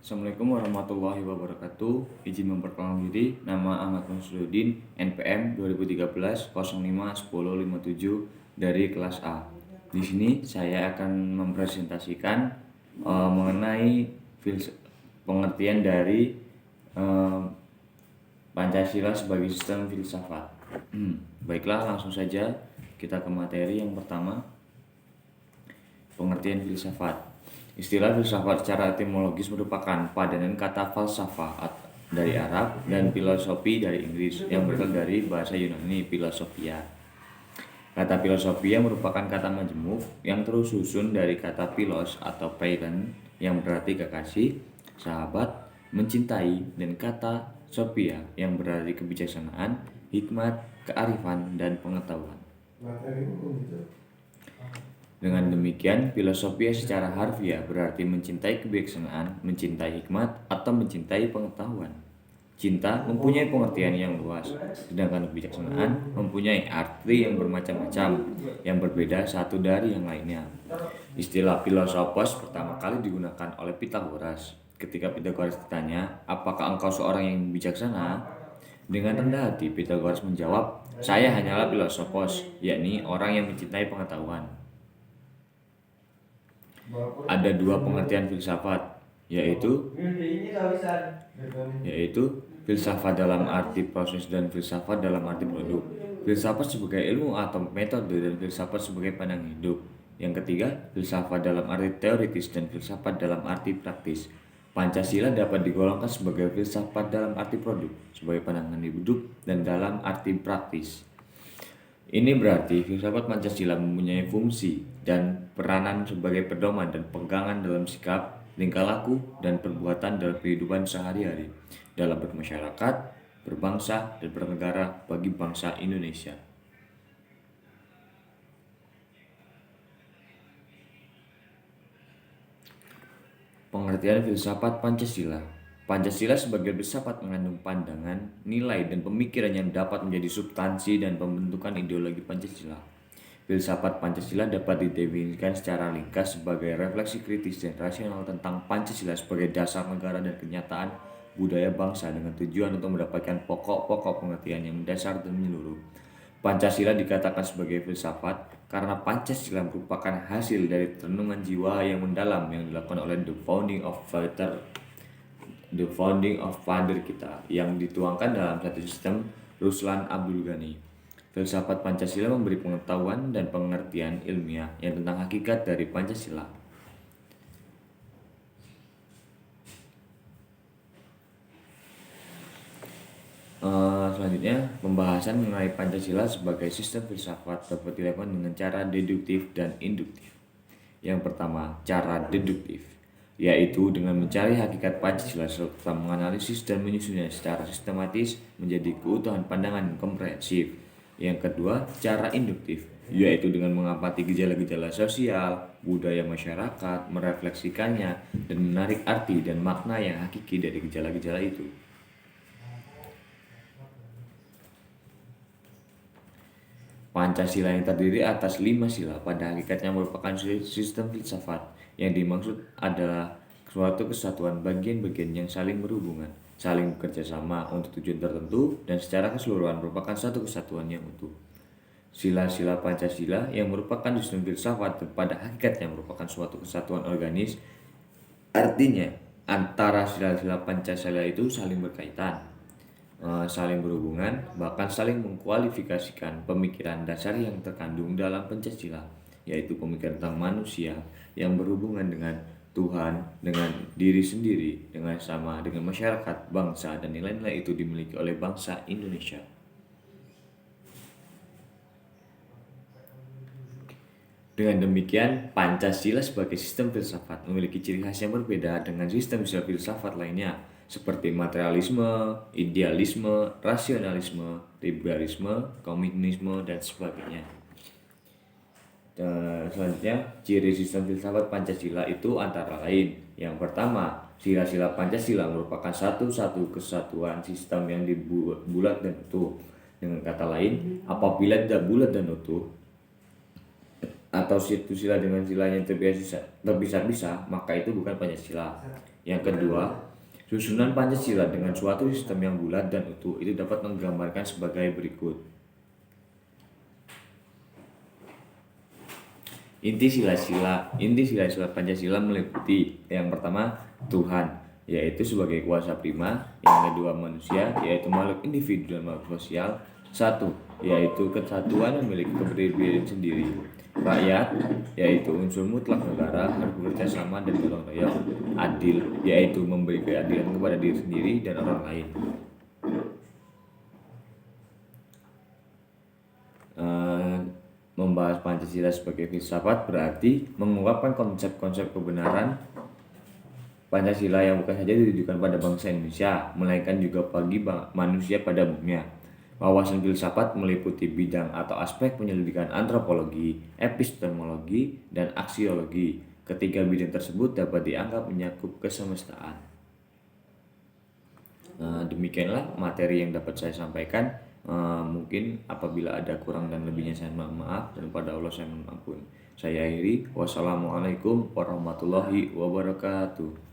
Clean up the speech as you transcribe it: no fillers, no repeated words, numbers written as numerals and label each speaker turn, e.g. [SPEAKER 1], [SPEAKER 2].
[SPEAKER 1] Assalamualaikum warahmatullahi wabarakatuh. Izin memperkenalkan diri, nama Ahmad Masrudin, NPM 2013 05 10 57 dari kelas A. Di sini saya akan mempresentasikan mengenai pengertian dari Pancasila sebagai sistem filsafat. Baiklah, langsung saja kita ke materi yang pertama. Pengertian filsafat. Istilah filsafat secara etimologis merupakan padanan kata falsafah dari Arab dan filosofi dari Inggris yang berasal dari bahasa Yunani philosophia. Kata filosofia merupakan kata majemuk yang tersusun dari kata philos atau parent yang berarti kekasih, sahabat, mencintai, dan kata sophia yang berarti kebijaksanaan, hikmat, kearifan, dan pengetahuan. Dengan demikian, filosofia secara harfiah berarti mencintai kebijaksanaan, mencintai hikmat, atau mencintai pengetahuan. Cinta mempunyai pengertian yang luas, sedangkan kebijaksanaan mempunyai arti yang bermacam-macam, yang berbeda satu dari yang lainnya. Istilah filosofos pertama kali digunakan oleh Pythagoras. Ketika Pythagoras ditanya, apakah engkau seorang yang bijaksana? Dengan rendah hati, Pythagoras menjawab, saya hanyalah filosofos, yakni orang yang mencintai pengetahuan. Ada dua pengertian filsafat, yaitu filsafat dalam arti proses dan filsafat dalam arti produk. Filsafat sebagai ilmu atau metode dan filsafat sebagai pandang hidup. Yang ketiga, filsafat dalam arti teoritis dan filsafat dalam arti praktis. Pancasila dapat digolongkan sebagai filsafat dalam arti produk, sebagai pandangan hidup, dan dalam arti praktis. Ini berarti filsafat Pancasila mempunyai fungsi dan peranan sebagai pedoman dan pegangan dalam sikap, tingkah laku, dan perbuatan dalam kehidupan sehari-hari, dalam bermasyarakat, berbangsa, dan bernegara bagi bangsa Indonesia. Pengertian filsafat Pancasila. Pancasila sebagai filsafat mengandung pandangan, nilai, dan pemikiran yang dapat menjadi substansi dan pembentukan ideologi Pancasila. Filsafat Pancasila dapat didefinisikan secara ringkas sebagai refleksi kritis dan rasional tentang Pancasila sebagai dasar negara dan kenyataan budaya bangsa dengan tujuan untuk mendapatkan pokok-pokok pengertian yang mendasar dan menyeluruh. Pancasila dikatakan sebagai filsafat karena Pancasila merupakan hasil dari renungan jiwa yang mendalam yang dilakukan oleh the founding of father kita yang dituangkan dalam satu sistem Ruslan Abdul Ghani. Filsafat Pancasila memberi pengetahuan dan pengertian ilmiah yang tentang hakikat dari Pancasila. Selanjutnya, pembahasan mengenai Pancasila sebagai sistem filsafat dapat dilakukan dengan cara deduktif dan induktif. Yang pertama, cara deduktif, yaitu dengan mencari hakikat Pancasila serta menganalisis dan menyusunnya secara sistematis menjadi keutuhan pandangan yang komprehensif. Yang kedua, cara induktif, yaitu dengan mengamati gejala-gejala sosial, budaya masyarakat, merefleksikannya, dan menarik arti dan makna yang hakiki dari gejala-gejala itu. Pancasila yang terdiri atas 5 sila pada hakikatnya merupakan sistem filsafat. Yang dimaksud adalah suatu kesatuan bagian-bagian yang saling berhubungan, saling bekerja sama untuk tujuan tertentu, dan secara keseluruhan merupakan satu kesatuan yang utuh. Sila-sila Pancasila yang merupakan sistem filsafat pada hakikatnya merupakan suatu kesatuan organis. Artinya, antara sila-sila Pancasila itu saling berkaitan, saling berhubungan, bahkan saling mengkualifikasikan pemikiran dasar yang terkandung dalam Pancasila, yaitu pemikiran tentang manusia yang berhubungan dengan Tuhan, dengan diri sendiri, dengan sama, dengan masyarakat, bangsa, dan nilai-nilai itu dimiliki oleh bangsa Indonesia. Dengan demikian, Pancasila sebagai sistem filsafat memiliki ciri khas yang berbeda dengan sistem filsafat lainnya, seperti materialisme, idealisme, rasionalisme, liberalisme, komunisme, dan sebagainya. Selanjutnya, ciri sistem filsafat Pancasila itu antara lain. Yang pertama, sila-sila Pancasila merupakan satu-satu kesatuan sistem yang dibuat bulat dan utuh. Dengan kata lain, apabila tidak bulat dan utuh, atau satu sila dengan sila yang terpisah-pisah, maka itu bukan Pancasila. Yang kedua, susunan Pancasila dengan suatu sistem yang bulat dan utuh itu dapat menggambarkan sebagai berikut. Inti sila-sila Pancasila meliputi yang pertama Tuhan, yaitu sebagai kuasa prima. Yang kedua manusia, yaitu makhluk individu dan makhluk sosial. Satu, yaitu kesatuan memiliki kepribadian sendiri. Rakyat, yaitu unsur mutlak negara harus bekerja sama dan gotong royong. Adil, yaitu memberi keadilan kepada diri sendiri dan orang lain. Membahas Pancasila sebagai filsafat berarti mengungkapkan konsep-konsep kebenaran Pancasila yang bukan saja ditujukan pada bangsa Indonesia, melainkan juga bagi manusia pada umumnya. Wawasan filsafat meliputi bidang atau aspek penyelidikan antropologi, epistemologi, dan aksiologi. Ketiga bidang tersebut dapat dianggap menyakup kesemestaan. Demikianlah materi yang dapat saya sampaikan. Mungkin apabila ada kurang dan lebihnya saya mohon maaf, dan pada Allah saya mohon ampun. Saya akhiri. Wassalamualaikum warahmatullahi wabarakatuh.